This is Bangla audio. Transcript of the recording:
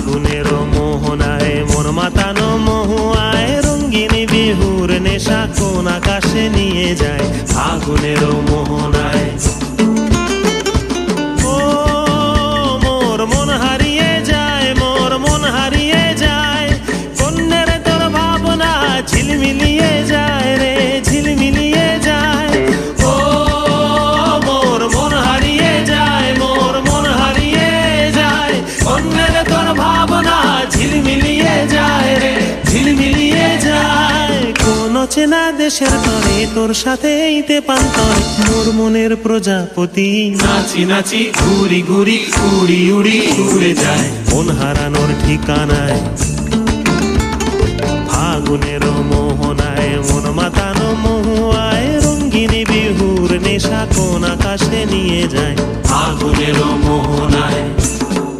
ফাগুনের মোহনায় মন মাতানো মহুয়ায় রঙিন বিহুর নেশা কোন আকাশে নিয়ে যায় ফাগুনের মোহনায়। ও মোর মন হারিয়ে যায়, মোর মন হারিয়ে যায়, কন্যের তোর ভাবনা ঝিলমিলিয়ে যায় রে ঝিলমিলিয়ে যায়। ও মোর মন হারিয়ে যায়, মোর মন হারিয়ে যায়, কন্যের তোর ভাবনা ঝিলমিলিয়ে যায় রে ঝিলমিলিয়ে যায়। কোন চেনা দেশের তরে তোর সাথে এইতে পান্তর মোর মনের প্রজাপতি নাচি নাচি ঘুরি ঘুরি উড়ি উড়ি উড়ে যায় মন হারানোর ঠিকানায়। ফাগুনের মোহনায় মন মাতানো মহুয়ায় রঙিন বিহুর নেশা কোন আকাশে নিয়ে যায় ফাগুনের মোহনায়।